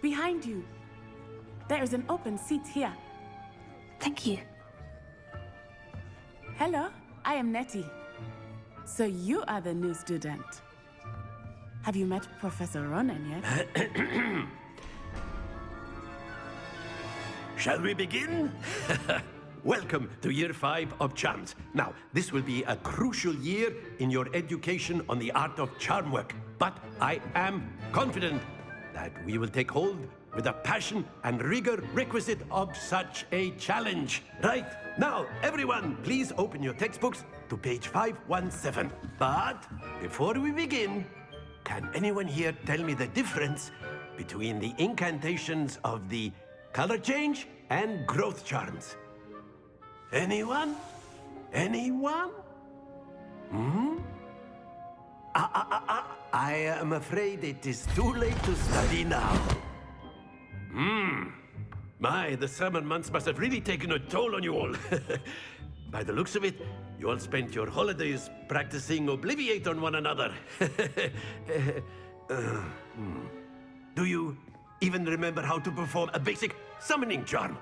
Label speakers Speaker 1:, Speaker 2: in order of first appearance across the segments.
Speaker 1: Behind you. There is an open seat here.
Speaker 2: Thank you.
Speaker 1: Hello, I am Nettie. So you are the new student. Have you met Professor Ronan yet?
Speaker 3: Shall we begin? Welcome to Year 5 of Charms. Now, this will be a crucial year in your education on the art of charm work. But I am confident that we will take hold with the passion and rigor requisite of such a challenge. Right, now, everyone, please open your textbooks to page 517. But before we begin, can anyone here tell me the difference between the incantations of the color change and growth charms? Anyone? Anyone? I am afraid it is too late to study now. My, the summer months must have really taken a toll on you all. By the looks of it, you all spent your holidays practicing Obliviate on one another. Do you even remember how to perform a basic summoning charm?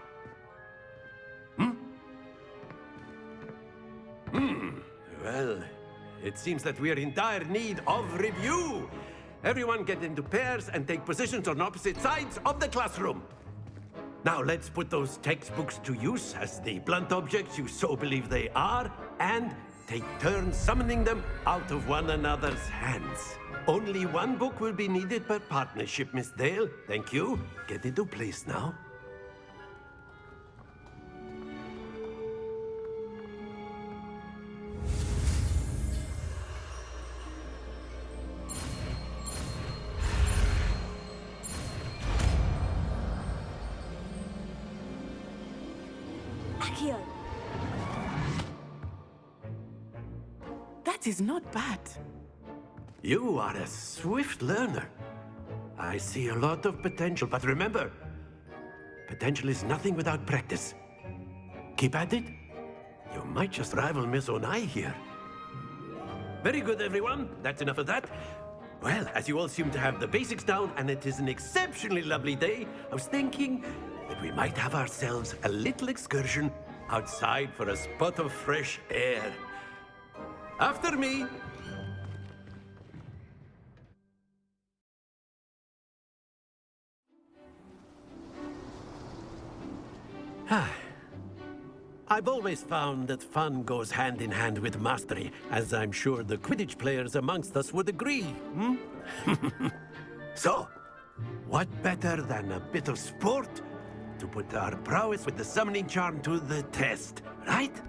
Speaker 3: Well, it seems that we are in dire need of review. Everyone get into pairs and take positions on opposite sides of the classroom. Now let's put those textbooks to use as the blunt objects you so believe they are, and take turns summoning them out of one another's hands. Only one book will be needed per partnership, Miss Dale. Thank you. Get into place now.
Speaker 1: That is not bad.
Speaker 3: You are a swift learner. I see a lot of potential, but remember, potential is nothing without practice. Keep at it. You might just rival Miss Onai here. Very good, everyone. That's enough of that. Well, as you all seem to have the basics down, and it is an exceptionally lovely day, I was thinking that we might have ourselves a little excursion outside for a spot of fresh air. After me. I've always found that fun goes hand in hand with mastery, as I'm sure the Quidditch players amongst us would agree. So, what better than a bit of sport to put our prowess with the summoning charm to the test, right?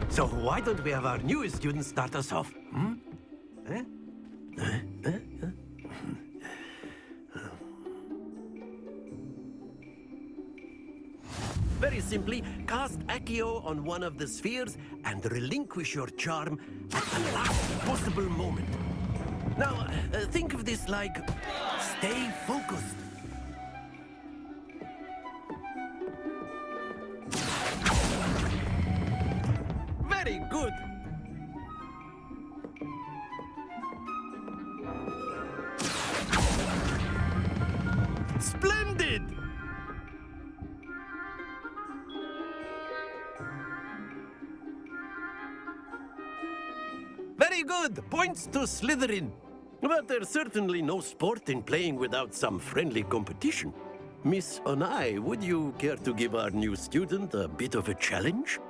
Speaker 3: So why don't we have our newest student start us off? Very simply, cast Accio on one of the spheres and relinquish your charm at the last possible moment. Now, think of this like stay focused. Very good. Splendid! Very good. Points to Slytherin. But there's certainly no sport in playing without some friendly competition. Miss Onai, would you care to give our new student a bit of a challenge?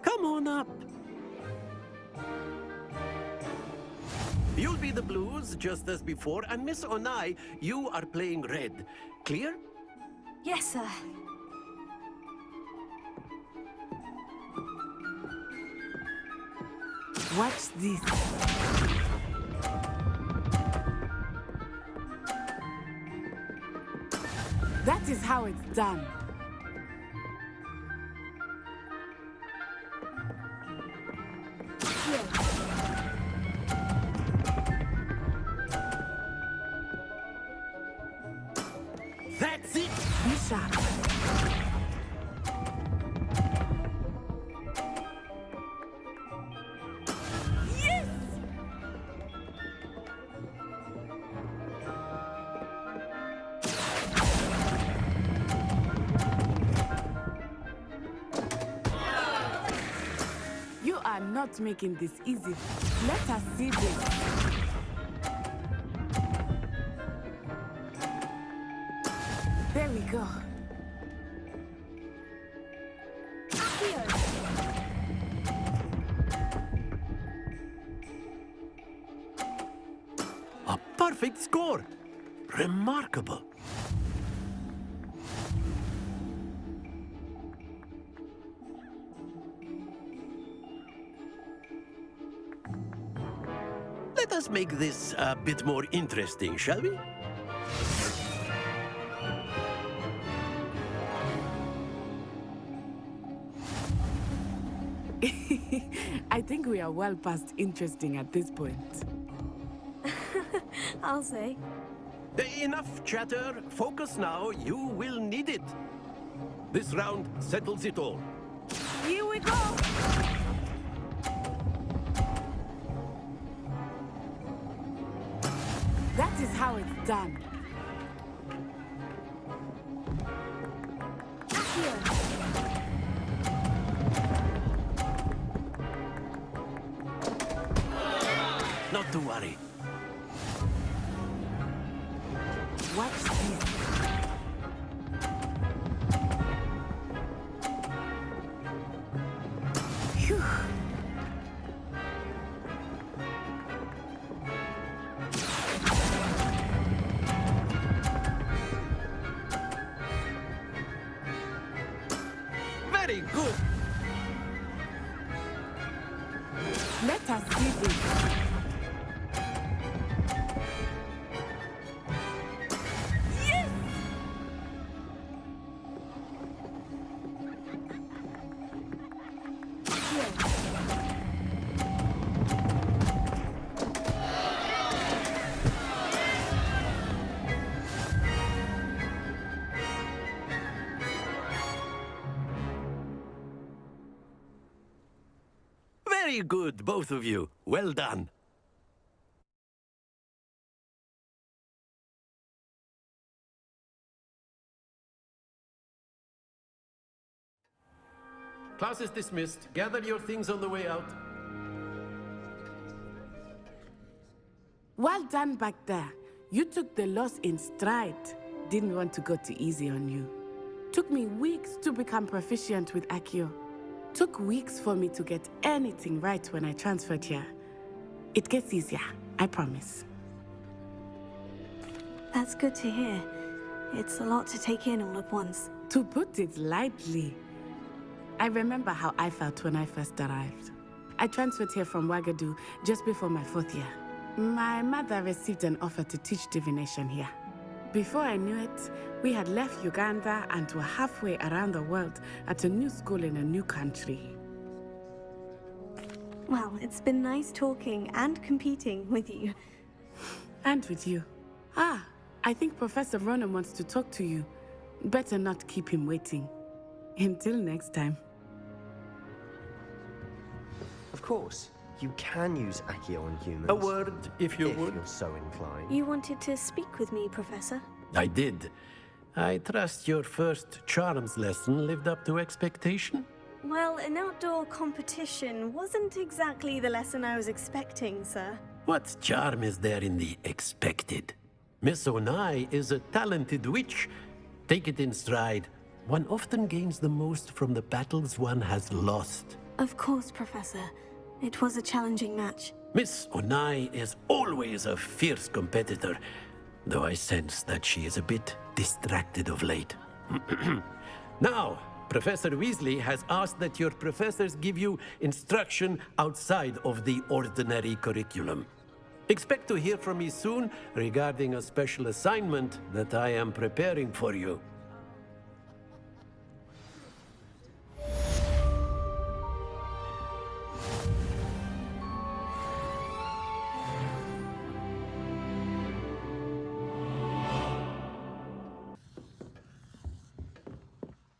Speaker 3: Come on up. You'll be the blues, just as before, and Miss Onai, you are playing red. Clear?
Speaker 2: Yes, sir.
Speaker 1: Watch this. That is how it's done.
Speaker 3: That's it!
Speaker 1: Be sharp. are not making this easy. Let us see this. There we go.
Speaker 3: A perfect score! Remarkable. Let us make this a bit more interesting, shall we?
Speaker 1: I think we are well past interesting at this point.
Speaker 2: I'll say.
Speaker 3: Enough chatter. Focus now. You will need it. This round settles it all.
Speaker 1: Here we go! That is how it's done.
Speaker 3: Not to worry.
Speaker 1: Watch this. Phew.
Speaker 3: Very good.
Speaker 1: Let us see this.
Speaker 3: Very good, both of you. Well done. Class is dismissed. Gather your things on the way out.
Speaker 1: Well done back there. You took the loss in stride. Didn't want to go too easy on you. Took me weeks to become proficient with Accio. Took weeks for me to get anything right when I transferred here. It gets easier, I promise.
Speaker 2: That's good to hear. It's a lot to take in all at once.
Speaker 1: To put it lightly, I remember how I felt when I first arrived. I transferred here from Ouagadougou just before my 4th year. My mother received an offer to teach divination here. Before I knew it, we had left Uganda and were halfway around the world at a new school in a new country.
Speaker 2: Well, it's been nice talking and competing with you.
Speaker 1: And with you. Ah, I think Professor Ronan wants to talk to you. Better not keep him waiting. Until next time.
Speaker 4: Of course, you can use Accio on humans.
Speaker 3: A word, if you would.
Speaker 4: You're so inclined.
Speaker 2: You wanted to speak with me, Professor?
Speaker 3: I did. I trust your first charms lesson lived up to expectation?
Speaker 2: Well, an outdoor competition wasn't exactly the lesson I was expecting, sir.
Speaker 3: What charm is there in the expected? Miss Onai is a talented witch. Take it in stride. One often gains the most from the battles one has lost.
Speaker 2: Of course, Professor. It was a challenging match.
Speaker 3: Miss Onai is always a fierce competitor, though I sense that she is a bit distracted of late. Now, Professor Weasley has asked that your professors give you instruction outside of the ordinary curriculum. Expect to hear from me soon regarding a special assignment that I am preparing for you.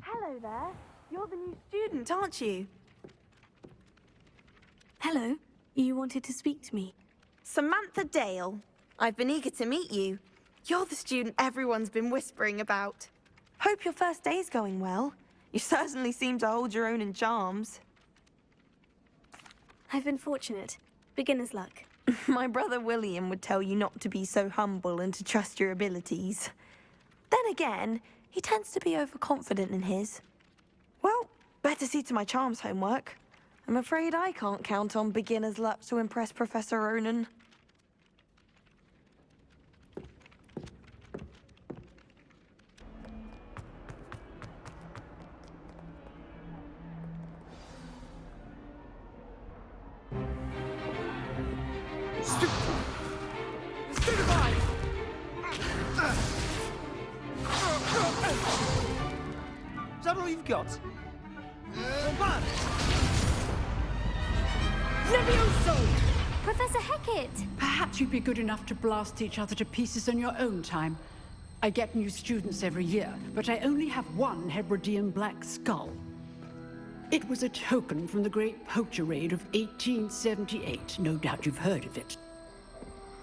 Speaker 5: Hello there. You're the new student, aren't you?
Speaker 2: Hello. You wanted to speak to me?
Speaker 5: Samantha Dale. I've been eager to meet you. You're the student everyone's been whispering about. Hope your first day's going well. You certainly seem to hold your own in charms.
Speaker 2: I've been fortunate. Beginner's luck.
Speaker 5: My brother William would tell you not to be so humble and to trust your abilities. Then again, he tends to be overconfident in his. Well, better see to my charms homework. I'm afraid I can't count on beginner's luck to impress Professor Ronan.
Speaker 4: Is that all you've got?
Speaker 6: Levioso!
Speaker 7: Professor Hecat!
Speaker 6: Perhaps you'd be good enough to blast each other to pieces on your own time. I get new students every year, but I only have one Hebridean black skull. It was a token from the Great Poacher Raid of 1878. No doubt you've heard of it.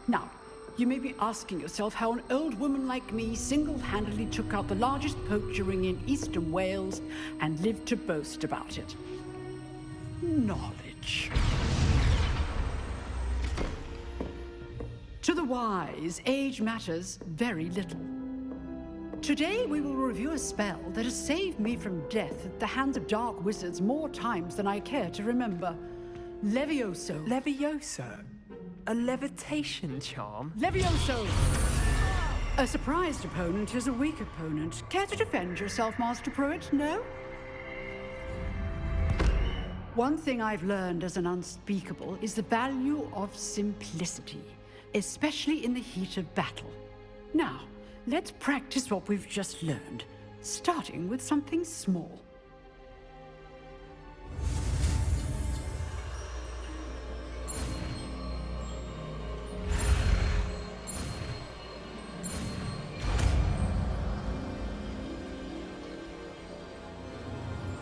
Speaker 6: Now, you may be asking yourself how an old woman like me single-handedly took out the largest poacher ring in eastern Wales and lived to boast about it. Knowledge. To the wise, age matters very little. Today we will review a spell that has saved me from death at the hands of dark wizards more times than I care to remember. Levioso.
Speaker 4: Levioso? A levitation charm?
Speaker 6: Levioso! A surprised opponent is a weak opponent. Care to defend yourself, Master Pruitt? No? One thing I've learned as an unspeakable is the value of simplicity, especially in the heat of battle. Now, let's practice what we've just learned, starting with something small.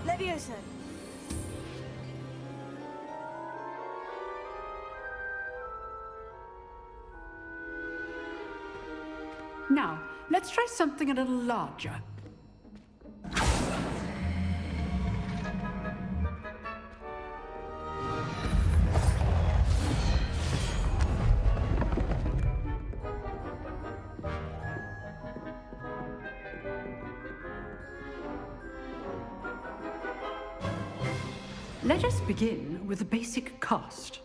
Speaker 2: Levioso.
Speaker 6: Now, let's try something a little larger. Let us begin with the basic cast.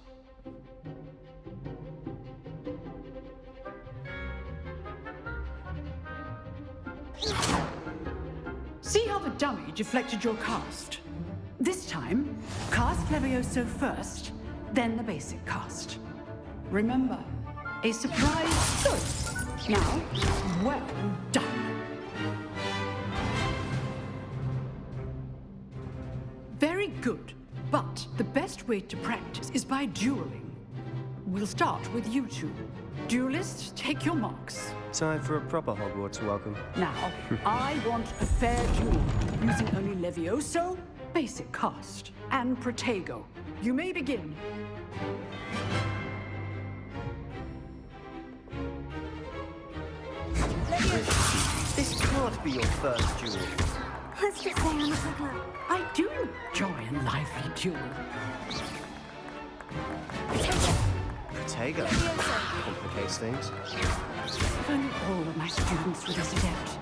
Speaker 6: See how the dummy deflected your cast? This time, cast Levioso first, then the basic cast. Remember, a surprise good. Now, well done. Very good, but the best way to practice is by dueling. We'll start with you two. Duelists, take your marks.
Speaker 4: Time for a proper Hogwarts welcome.
Speaker 6: Now, I want a fair duel, using only Levioso, basic cast, and Protego. You may begin.
Speaker 4: This can't be your first duel.
Speaker 2: Let's just stay on the circle.
Speaker 6: I do enjoy a lively duel.
Speaker 4: Protego. Complicates things.
Speaker 6: If only all of my students were this adept.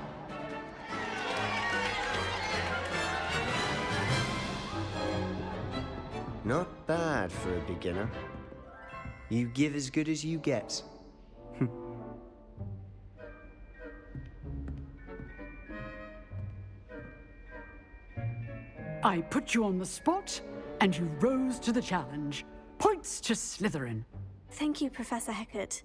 Speaker 4: Not bad for a beginner. You give as good as you get.
Speaker 6: I put you on the spot, and you rose to the challenge. Points to Slytherin.
Speaker 2: Thank you, Professor Hecat.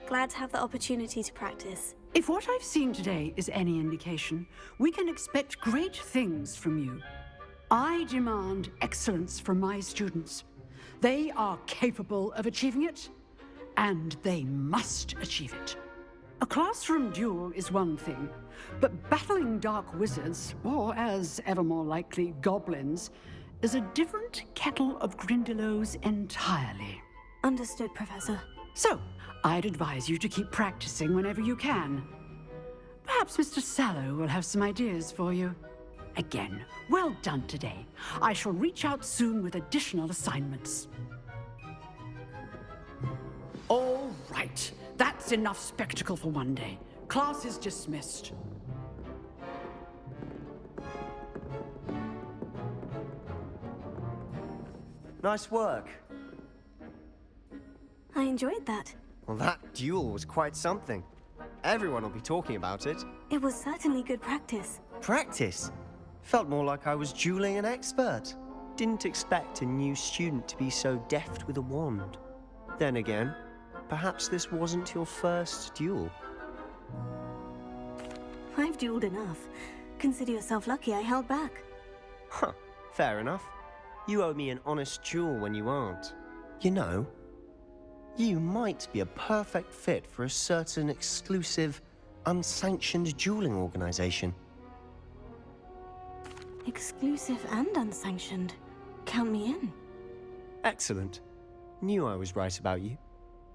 Speaker 2: Glad to have the opportunity to practice.
Speaker 6: If what I've seen today is any indication, we can expect great things from you. I demand excellence from my students. They are capable of achieving it, and they must achieve it. A classroom duel is one thing, but battling dark wizards, or as ever more likely, goblins, is a different kettle of Grindylows entirely.
Speaker 2: Understood, Professor.
Speaker 6: So, I'd advise you to keep practicing whenever you can. Perhaps Mr. Sallow will have some ideas for you. Again, well done today. I shall reach out soon with additional assignments. That's enough spectacle for one day. Class is dismissed.
Speaker 4: Nice work.
Speaker 2: I enjoyed that.
Speaker 4: Well, that duel was quite something. Everyone will be talking about it.
Speaker 2: It was certainly good practice.
Speaker 4: Practice? Felt more like I was dueling an expert. Didn't expect a new student to be so deft with a wand. Then again, perhaps this wasn't your first duel.
Speaker 2: I've dueled enough. Consider yourself lucky I held back.
Speaker 4: Huh, fair enough. You owe me an honest duel when you aren't. You know, you might be a perfect fit for a certain exclusive, unsanctioned dueling organization.
Speaker 2: Exclusive and unsanctioned. Count me in.
Speaker 4: Excellent. Knew I was right about you.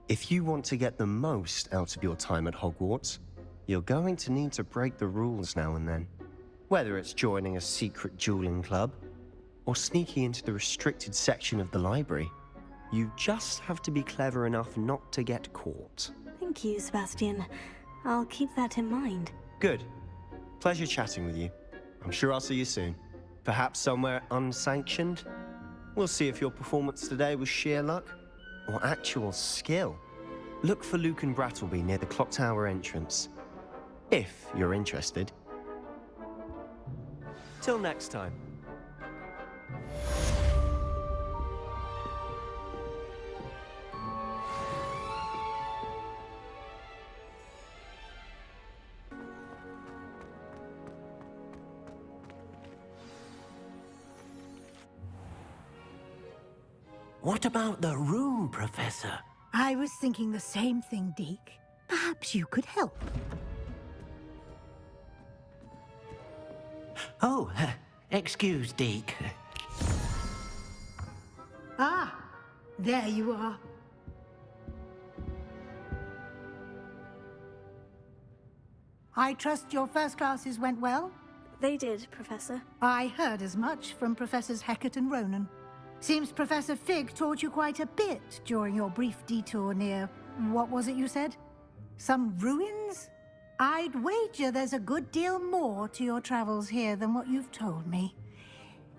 Speaker 4: If you want to get the most out of your time at Hogwarts, you're going to need to break the rules now and then. Whether it's joining a secret dueling club, or sneaking into the restricted section of the library, you just have to be clever enough not to get caught.
Speaker 2: Thank you, Sebastian. I'll keep that in mind.
Speaker 4: Good. Pleasure chatting with you. I'm sure I'll see you soon. Perhaps somewhere unsanctioned? We'll see if your performance today was sheer luck or actual skill. Look for Luke and Brattleby near the clock tower entrance, if you're interested. Till next time.
Speaker 3: What about the room, Professor?
Speaker 7: I was thinking the same thing, Deke. Perhaps you could help.
Speaker 3: Oh, excuse, Deke.
Speaker 7: Ah, there you are. I trust your first classes went well?
Speaker 2: They did, Professor.
Speaker 7: I heard as much from Professors Hecat and Ronan. Seems Professor Fig taught you quite a bit during your brief detour near... what was it you said? Some ruins? I'd wager there's a good deal more to your travels here than what you've told me.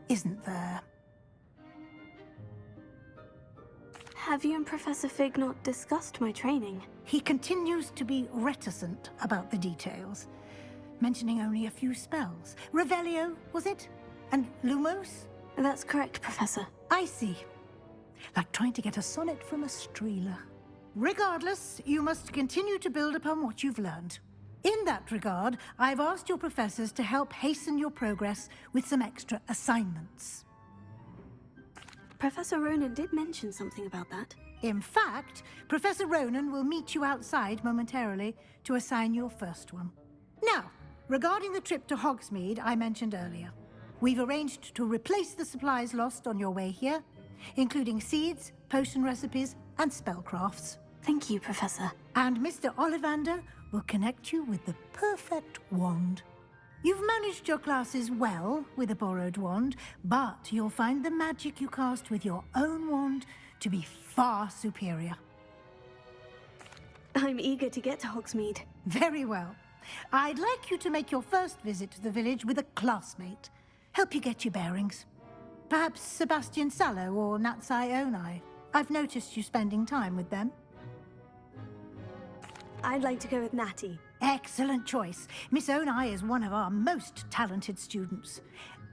Speaker 7: Isn't there?
Speaker 2: Have you and Professor Fig not discussed my training?
Speaker 7: He continues to be reticent about the details, mentioning only a few spells. Revelio, was it? And Lumos?
Speaker 2: That's correct, Professor.
Speaker 7: I see. Like trying to get a sonnet from a streeler. Regardless, you must continue to build upon what you've learned. In that regard, I've asked your professors to help hasten your progress with some extra assignments.
Speaker 2: Professor Ronan did mention something about that.
Speaker 7: In fact, Professor Ronan will meet you outside momentarily to assign your first one. Now, regarding the trip to Hogsmeade I mentioned earlier, we've arranged to replace the supplies lost on your way here, including seeds, potion recipes, and spellcrafts.
Speaker 2: Thank you, Professor.
Speaker 7: And Mr. Ollivander will connect you with the perfect wand. You've managed your classes well with a borrowed wand, but you'll find the magic you cast with your own wand to be far superior.
Speaker 2: I'm eager to get to Hogsmeade.
Speaker 7: Very well. I'd like you to make your first visit to the village with a classmate. Help you get your bearings. Perhaps Sebastian Sallow or Natsai Onai. I've noticed you spending time with them.
Speaker 2: I'd like to go with Natty.
Speaker 7: Excellent choice. Miss Onai is one of our most talented students.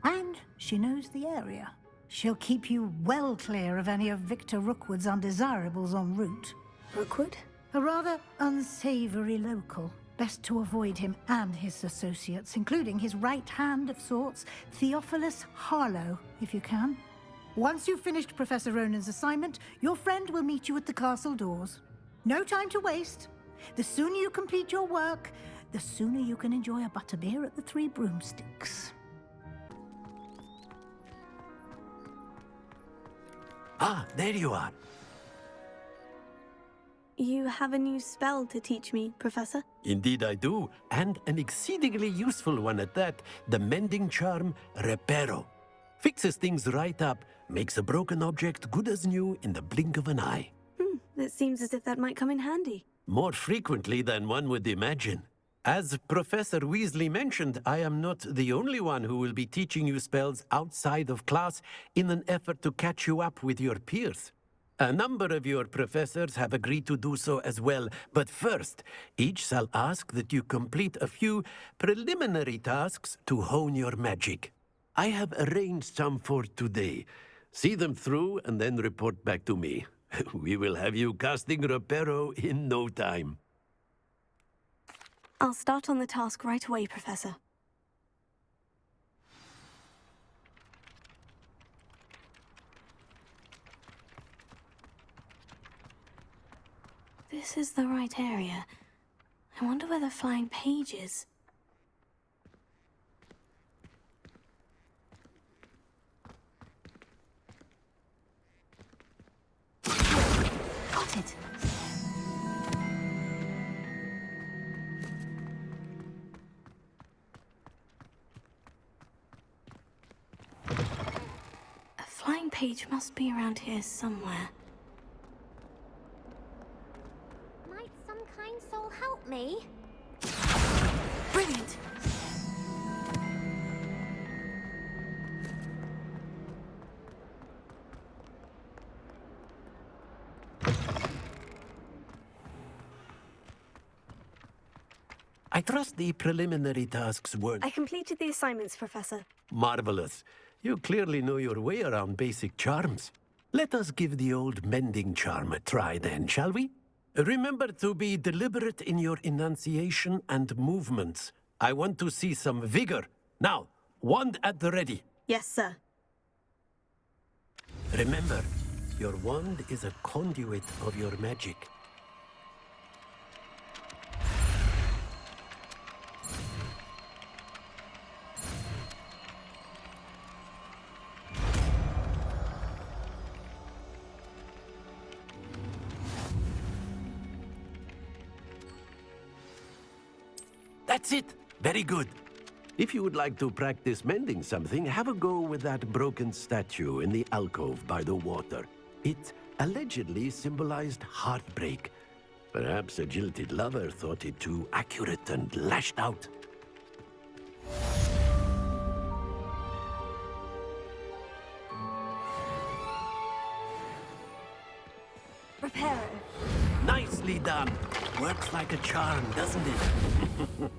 Speaker 7: And she knows the area. She'll keep you well clear of any of Victor Rookwood's undesirables en route.
Speaker 2: Rookwood?
Speaker 7: A rather unsavory local. Best to avoid him and his associates, including his right hand of sorts, Theophilus Harlow, if you can. Once you've finished Professor Ronan's assignment, your friend will meet you at the castle doors. No time to waste. The sooner you complete your work, the sooner you can enjoy a butterbeer at the Three Broomsticks.
Speaker 3: Ah, there you are.
Speaker 2: You have a new spell to teach me, Professor?
Speaker 3: Indeed I do, and an exceedingly useful one at that, the mending charm Reparo. Fixes things right up, makes a broken object good as new in the blink of an eye.
Speaker 2: It seems as if that might come in handy.
Speaker 3: more frequently than one would imagine. As Professor Weasley mentioned, I am not the only one who will be teaching you spells outside of class in an effort to catch you up with your peers. A number of your professors have agreed to do so as well, but first, each shall ask that you complete a few preliminary tasks to hone your magic. I have arranged some for today. See them through and then report back to me. We will have you casting Reparo in no time.
Speaker 2: I'll start on the task right away, Professor. This is the right area. I wonder where the flying page is. Got it. A flying page must be around here somewhere.
Speaker 8: Might some kind soul help me?
Speaker 2: Brilliant!
Speaker 3: I trust the preliminary tasks weren't
Speaker 2: I completed the assignments, Professor.
Speaker 3: marvelous. You clearly know your way around basic charms. Let us give the old mending charm a try then, shall we? Remember to be deliberate in your enunciation and movements. I want to see some vigor. Now, wand at the ready.
Speaker 2: Yes, sir.
Speaker 3: Remember, your wand is a conduit of your magic. That's it! Very good. If you would like to practice mending something, have a go with that broken statue in the alcove by the water. It allegedly symbolized heartbreak. Perhaps a jilted lover thought it too accurate and lashed out.
Speaker 2: Reparo.
Speaker 3: Nicely done. Works like a charm, doesn't it?